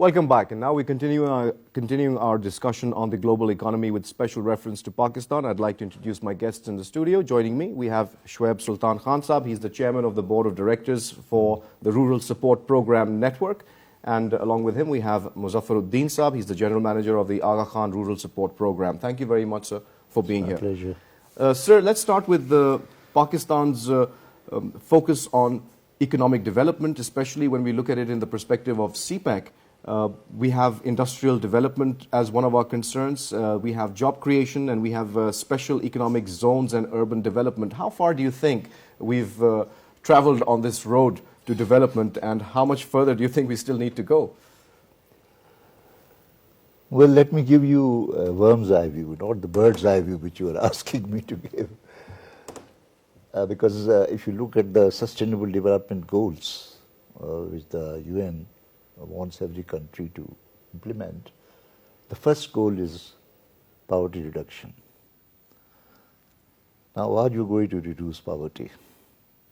Welcome back. And now we continuing our discussion on the global economy with special reference to Pakistan. I'd like to introduce my guests in the studio. Joining me, we have Shoaib Sultan Khan Saab. He's the chairman of the board of directors for the Rural Support Program Network. And along with him, we have Muzaffaruddin Saab. He's the general manager of the Aga Khan Rural Support Program. Thank you very much, sir, for being here. Pleasure. Sir, let's start with Pakistan's focus on economic development, especially when we look at it in the perspective of CPEC. We have industrial development as one of our concerns. We have job creation, and we have special economic zones and urban development. How far do you think we've traveled on this road to development, and how much further do you think we still need to go? Well, let me give you a worm's eye view, not the bird's eye view which you are asking me to give. Because if you look at the Sustainable Development Goals, which the UN wants every country to implement, the first goal is poverty reduction. Now, how are you going to reduce poverty?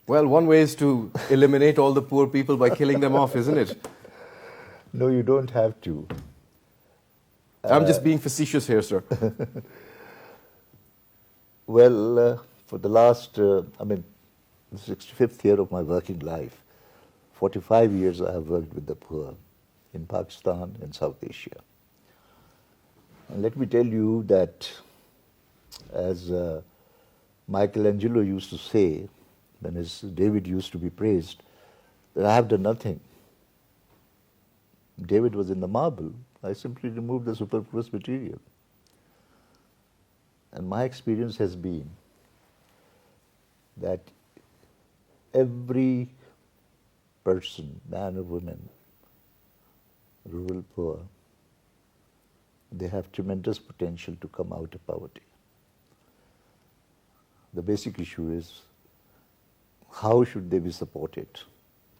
Well, one way is to eliminate all the poor people by killing them off, isn't it? No, you don't have to. I'm just being facetious here, sir. Well, for the last, the 65th year of my working life, 45 years I have worked with the poor in Pakistan and South Asia. And let me tell you that, as Michelangelo used to say, when his David used to be praised, that I have done nothing. David was in the marble. I simply removed the superfluous material. And my experience has been that every person, man or woman, rural poor, they have tremendous potential to come out of poverty. The basic issue is, how should they be supported?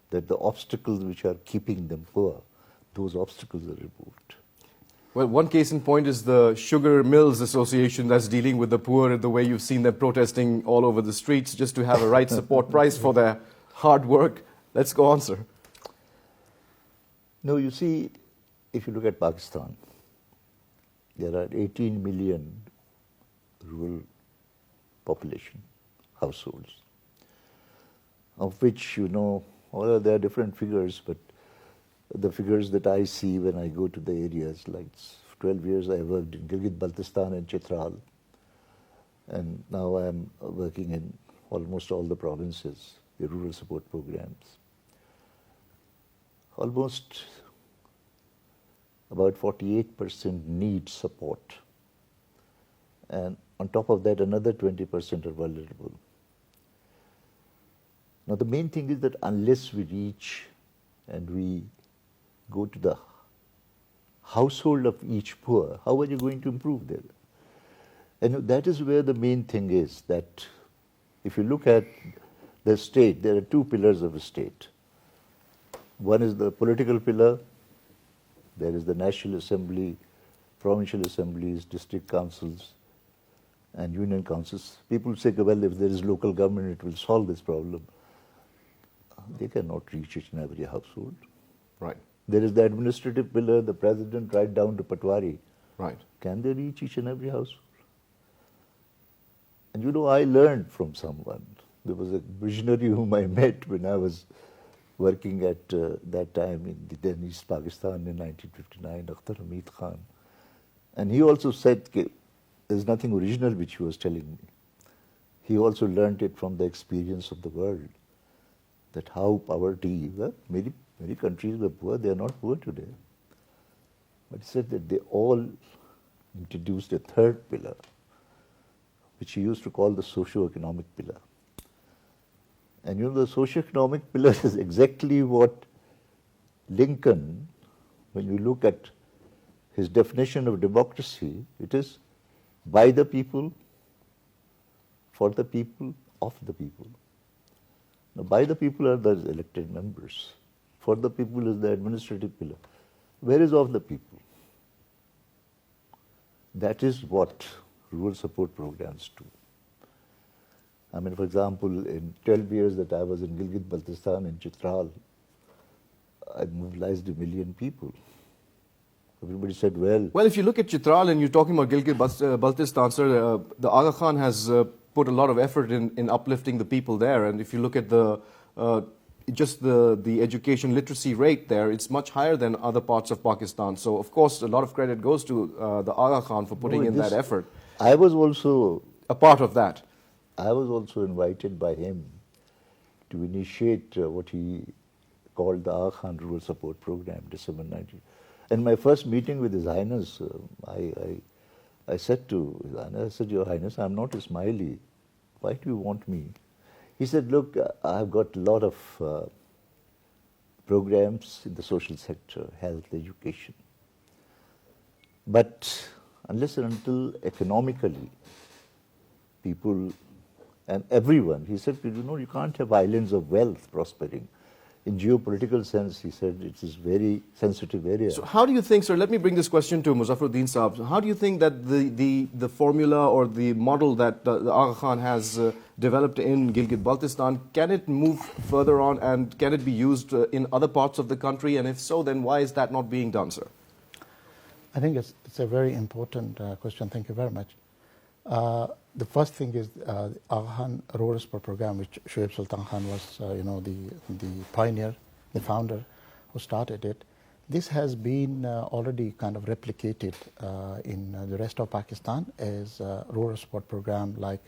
That the obstacles which are keeping them poor, those obstacles are removed. Well, one case in point is the Sugar Mills Association that's dealing with the poor, the way you've seen them protesting all over the streets just to have a right support price for their hard work. Let's go on, sir. No, you see, if you look at Pakistan, there are 18 million rural population households, of which, there are different figures, but the figures that I see when I go to the areas, like 12 years I worked in Gilgit-Baltistan and Chitral, and now I'm working in almost all the provinces, the rural support programs. Almost about 48% need support, and on top of that another 20% are vulnerable. Now the main thing is that unless we reach and we go to the household of each poor, how are you going to improve there? And that is where the main thing is, that if you look at the state, there are two pillars of a state. One is the political pillar, there is the National Assembly, provincial assemblies, district councils, and union councils. People say, well, if there is local government, it will solve this problem. They cannot reach each and every household. Right. There is the administrative pillar, the president right down to Patwari. Right. Can they reach each and every household? And I learned from someone. There was a visionary whom I met when I was working at that time in the then East Pakistan in 1959, Akhtar Hamid Khan. And he also said, there's nothing original which he was telling me. He also learned it from the experience of the world, that how poverty, many countries were poor, they are not poor today. But he said that they all introduced a third pillar, which he used to call the socio-economic pillar. And the socio-economic pillar is exactly what Lincoln, when you look at his definition of democracy, it is by the people, for the people, of the people. Now, by the people are the elected members. For the people is the administrative pillar. Where is of the people? That is what rural support programs do. For example, in 12 years that I was in Gilgit-Baltistan and Chitral, I mobilized 1 million people. Everybody said, well, Well, if you look at Chitral and you're talking about Gilgit-Baltistan, sir, the Aga Khan has put a lot of effort in uplifting the people there. And if you look at just the education literacy rate there, it's much higher than other parts of Pakistan. So, of course, a lot of credit goes to the Aga Khan for putting in that effort. I was also a part of that. I was also invited by him to initiate what he called the Aga Khan Rural Support Program, December 19. And my first meeting with His Highness, I said to His Highness, I said, Your Highness, I'm not Ismaili. Why do you want me? He said, look, I've got a lot of programs in the social sector, health, education. But unless and until economically people and everyone, he said, you can't have islands of wealth prospering. In geopolitical sense, he said, it is very sensitive area. So how do you think, sir, let me bring this question to Muzaffaruddin Saab. How do you think that the formula or the model that the Aga Khan has developed in Gilgit-Baltistan, can it move further on and can it be used in other parts of the country? And if so, then why is that not being done, sir? I think it's a very important question. Thank you very much. The first thing is Aga Khan Rural Support Program, which Shoaib Sultan Khan was, the pioneer, the founder who started it. This has been already kind of replicated in the rest of Pakistan as a rural support program, like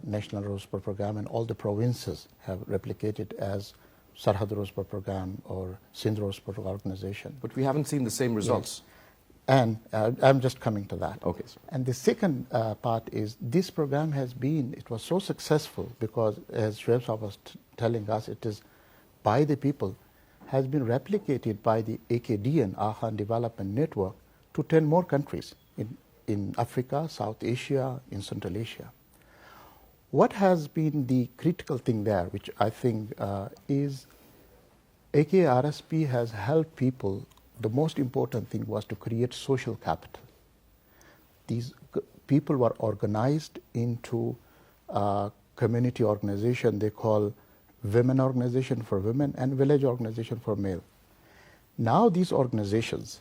National Rural Support Program, and all the provinces have replicated as Sarhad Rural Support Program or Sindh Rural Support Organization. But we haven't seen the same results. Yes. And I'm just coming to that. Okay, sir. And the second part is this program it was so successful because, as Shoaib Sahab was telling us, it is by the people, has been replicated by the AKDN, Aga Khan Development Network, to 10 more countries in Africa, South Asia, in Central Asia. What has been the critical thing there, which I think is AKRSP has helped people. The most important thing was to create social capital. These people were organized into a community organization they call Women Organization for Women and Village Organization for Male. Now these organizations,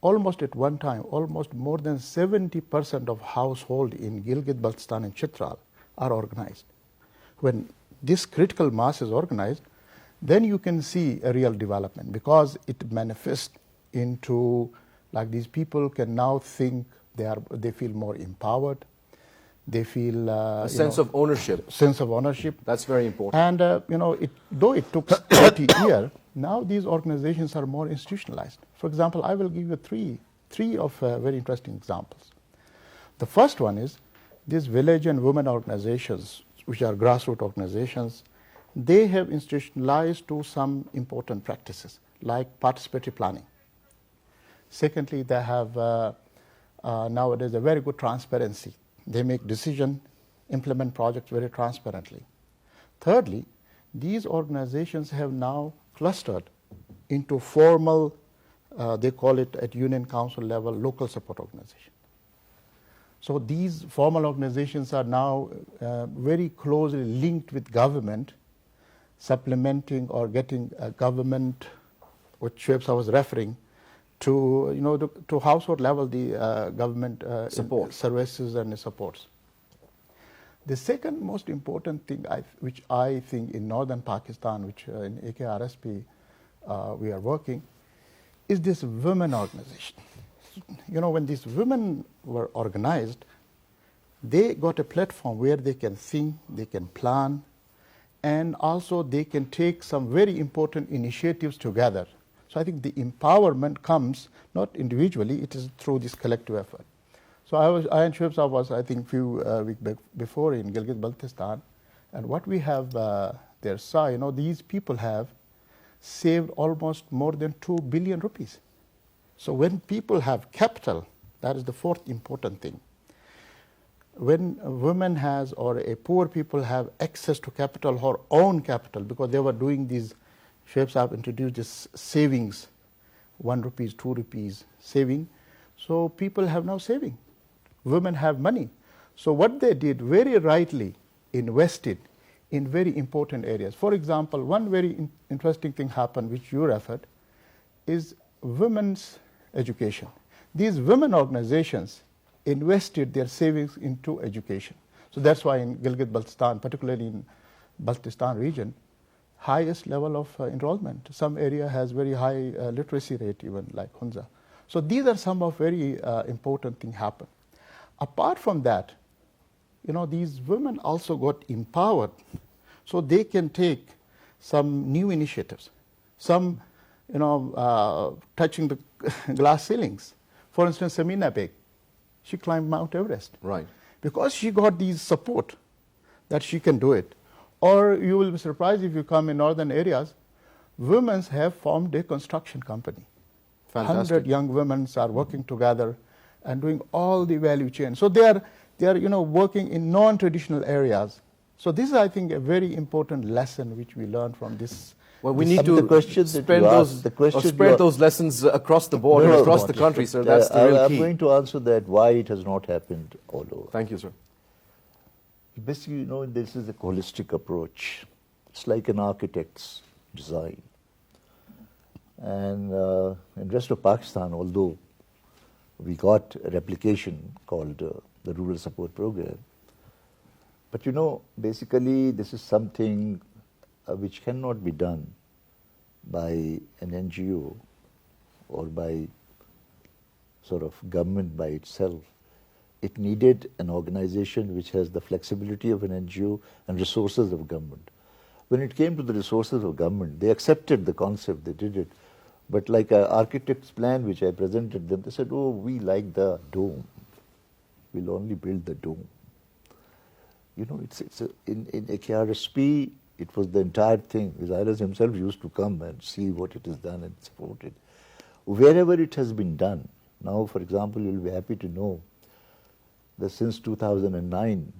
almost at one time, almost more than 70% of households in Gilgit-Baltistan and Chitral are organized. When this critical mass is organized, then you can see a real development because it manifests into, like, these people can now think they feel more empowered. They feel a sense of ownership. Sense of ownership. That's very important. And though it took 30 years, now these organizations are more institutionalized. For example, I will give you three of very interesting examples. The first one is these village and women organizations, which are grassroots organizations. They have institutionalized to some important practices like participatory planning. Secondly, they have nowadays a very good transparency. They make decisions, implement projects very transparently. Thirdly, these organizations have now clustered into formal, they call it at Union Council level, local support organization. So these formal organizations are now very closely linked with government, supplementing or getting government, which Shoaib was referring to, to household level, the government support services and supports. The second most important thing, which I think in northern Pakistan, which in AKRSP we are working, is this women organization. When these women were organized, they got a platform where they can think, they can plan, and also they can take some very important initiatives together. So I think the empowerment comes not individually, it is through this collective effort. So I and Shoaib was, I think, few weeks before in Gilgit-Baltistan, and what we have there saw, these people have saved almost more than 2 billion rupees. So when people have capital, that is the fourth important thing. When a woman has or a poor people have access to capital or own capital, because they were doing these, Shoaib have introduced this savings, 1 rupees, 2 rupees saving. So people have now saving. Women have money. So what they did very rightly invested in very important areas. For example, one very interesting thing happened, which you referred, is women's education. These women organizations invested their savings into education. So that's why in Gilgit-Baltistan, particularly in Baltistan region, highest level of enrollment. Some area has very high literacy rate, even like Hunza. So these are some of very important things happen. Apart from that, these women also got empowered, so they can take some new initiatives, some, touching the glass ceilings. For instance, Samina Beg, she climbed Mount Everest. Right. Because she got these support that she can do it. Or you will be surprised if you come in northern areas, women have formed a construction company. Fantastic. 100 young women are working together and doing all the value chain. So they are working in non-traditional areas. So this is, I think, a very important lesson which we learn from this. Well, we need to spread those lessons across the board and across the country, sir. That's the real key. I'm going to answer that, why it has not happened all over. Thank you, sir. Basically, this is a holistic approach. It's like an architect's design. And in the rest of Pakistan, although we got a replication called the Rural Support Program, but basically this is something which cannot be done by an NGO or by sort of government by itself. It needed an organization which has the flexibility of an NGO and resources of government. When it came to the resources of government, they accepted the concept, they did it. But like an architect's plan which I presented them, they said, oh, we like the dome. We'll only build the dome. In AKRSP, it was the entire thing. Cyrus himself used to come and see what it is done and support it. Wherever it has been done, now, for example, you'll be happy to know that since 2009,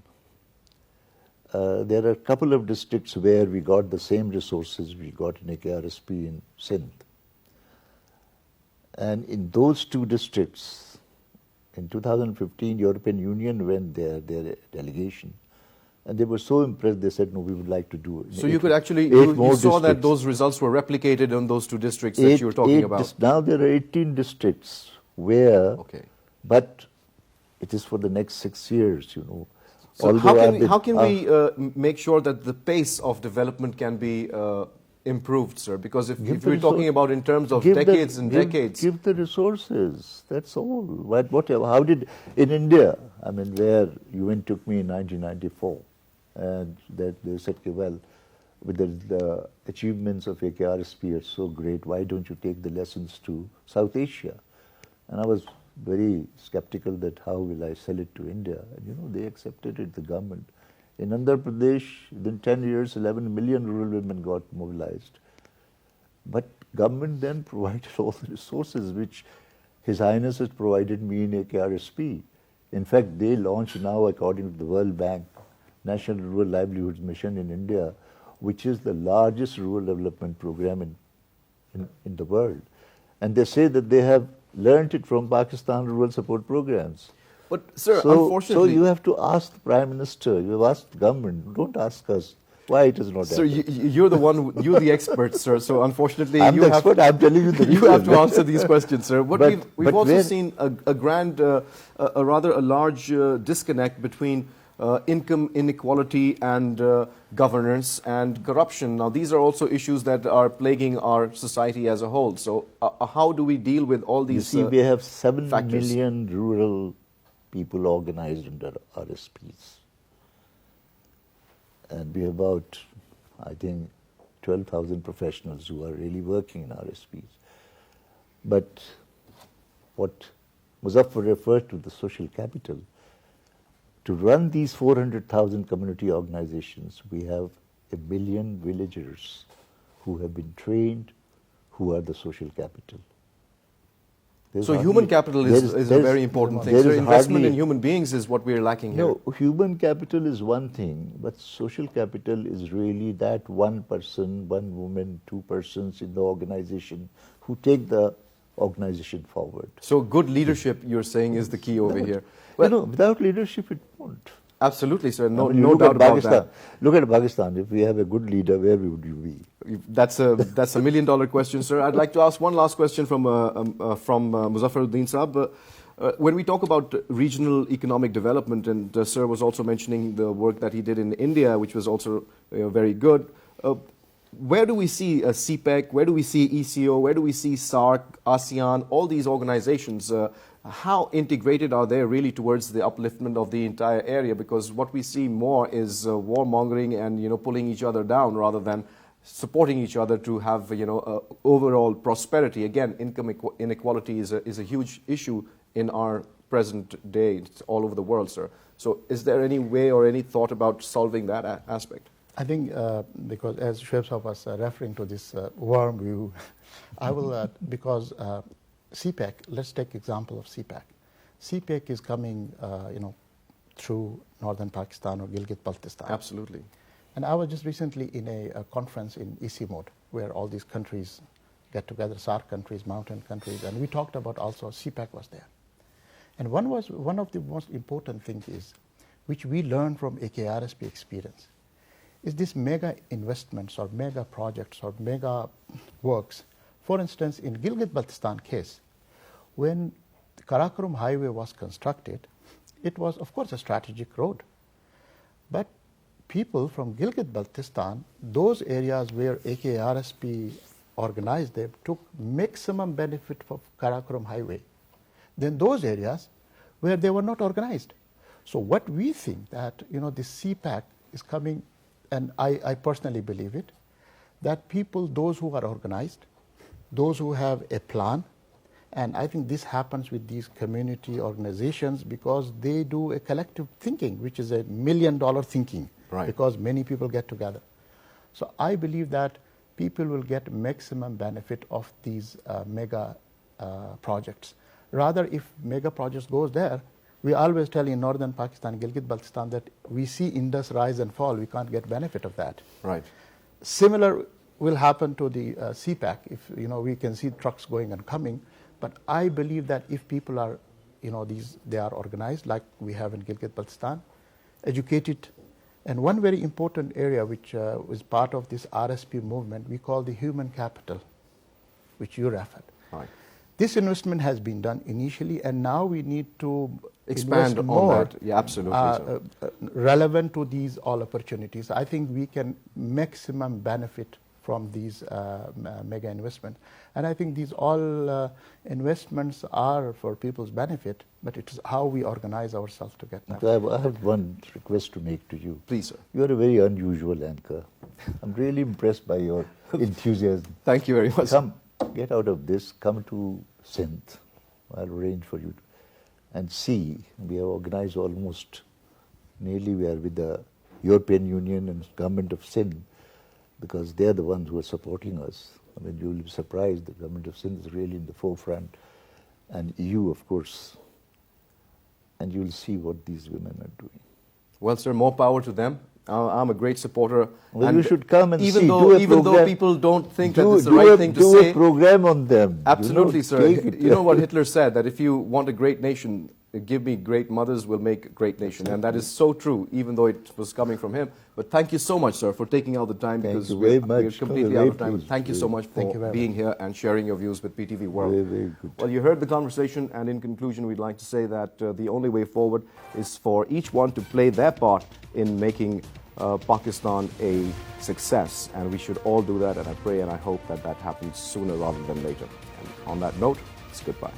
there are a couple of districts where we got the same resources we got in AKRSP in Sindh. And in those two districts, in 2015, European Union went there, their delegation, and they were so impressed, they said, no, we would like to do it. So you could actually, you saw that those results were replicated in those two districts that you were talking about. Now there are 18 districts where, but it is for the next 6 years, So how can we make sure that the pace of development can be improved, sir? Because if we're talking about in terms of decades and decades. Give the resources, that's all. Whatever. How did, in India, where UN took me in 1994, and that they said, well, with the achievements of AKRSP are so great, why don't you take the lessons to South Asia? And I was very skeptical that how will I sell it to India? And they accepted it, the government. In Andhra Pradesh, within 10 years, 11 million rural women got mobilized. But government then provided all the resources which His Highness has provided me in AKRSP. In fact, they launched now, according to the World Bank, National Rural Livelihoods Mission in India, which is the largest rural development program in the world. And they say that they have learned it from Pakistan rural support programs. But, sir, unfortunately... So you have to ask the Prime Minister, you have asked the government, don't ask us why it is not happening. Sir, you're the one, you're the expert, sir, so unfortunately... I'm the expert, I'm telling you the reason. You have to answer these questions, sir. We've also seen a rather large disconnect between income inequality and governance and corruption. Now, these are also issues that are plaguing our society as a whole. So how do we deal with all these You see, we have 7 factors? million rural people organized under RSPs. And we have about, I think, 12,000 professionals who are really working in RSPs. But what Muzaffar referred to, the social capital, to run these 400,000 community organizations, we have 1 million villagers who have been trained, who are the social capital. So human capital is a very important thing. So investment in human beings is what we are lacking here. No, human capital is one thing, but social capital is really that one person, one woman, 2 persons in the organization who take the organization forward. So good leadership, you're saying, is the key over here. Well, without leadership, it won't. Absolutely, sir. No, I mean, no look doubt at about Pakistan. that. Look at Pakistan. If we have a good leader, where would you be? That's a $1 million question, sir. I'd like to ask one last question from Muzaffaruddin Saab. When we talk about regional economic development, and sir was also mentioning the work that he did in India, which was also very good. Where do we see CPEC? Where do we see ECO? Where do we see SAARC, ASEAN? All these organizations. How integrated are they really towards the upliftment of the entire area? Because what we see more is warmongering and pulling each other down rather than supporting each other to have overall prosperity. Again, income inequality is a huge issue in our present day. It's all over the world, sir. So is there any way or any thought about solving that aspect? I think because as Shoaib was referring to this warm view, I will, because CPEC, let's take example of CPEC. CPEC is coming, through northern Pakistan or Gilgit-Baltistan. Absolutely. And I was just recently in a conference in EC mode where all these countries get together, SAARC countries, mountain countries, and we talked about also CPEC was there. And one of the most important things is, which we learned from AKRSP experience, is this mega investments or mega projects or mega works. For instance, in Gilgit-Baltistan case, when the Karakoram highway was constructed, it was of course a strategic road. But people from Gilgit-Baltistan, those areas where AKRSP organized them, took maximum benefit of Karakoram highway than those areas where they were not organized. So what we think that, this CPAC is coming, and I personally believe it, that people, those who are organized, those who have a plan, and I think this happens with these community organizations because they do a collective thinking, which is $1 million thinking, right, because many people get together. So I believe that people will get maximum benefit of these mega projects. Rather, if mega projects goes there, we always tell in northern Pakistan, Gilgit-Baltistan, that we see Indus rise and fall. We can't get benefit of that. Right. Similar will happen to the CPAC. If we can see trucks going and coming, but I believe that if people are, they are organized like we have in Gilgit-Baltistan, educated, and one very important area which is part of this RSP movement, we call the human capital, which you referred. Right. This investment has been done initially, and now we need to expand on more, that. Yeah, absolutely. Relevant to these all opportunities. I think we can maximum benefit from these mega investments. And I think these all investments are for people's benefit, but it is how we organize ourselves to get them. I have one request to make to you. Please, sir. You are a very unusual anchor. I'm really impressed by your enthusiasm. Thank you very much. Come, get out of this, come to Sindh. I'll arrange for you and see. We have organized almost, nearly we are with the European Union and government of Sindh, because they're the ones who are supporting us. I mean, you'll be surprised, the government of Sindh is really in the forefront, and EU, of course, and you'll see what these women are doing. Well, sir, more power to them. I'm a great supporter. Well, and you should come and even see. Even though people don't think that it's the right thing to do say. a program on them. Absolutely, sir. It. You know what Hitler said, that if you want a great nation, give me great mothers, will make a great nation. And that is so true, even though it was coming from him. But thank you so much, sir, for taking out the time, Thank because you very we're much. completely out of time. Thank you so much for very being here and sharing your views with PTV World. Very, very good. Well, you heard the conversation, and in conclusion, we'd like to say that the only way forward is for each one to play their part in making Pakistan a success, and we should all do that, and I pray and I hope that that happens sooner rather than later. And on that note, it's goodbye.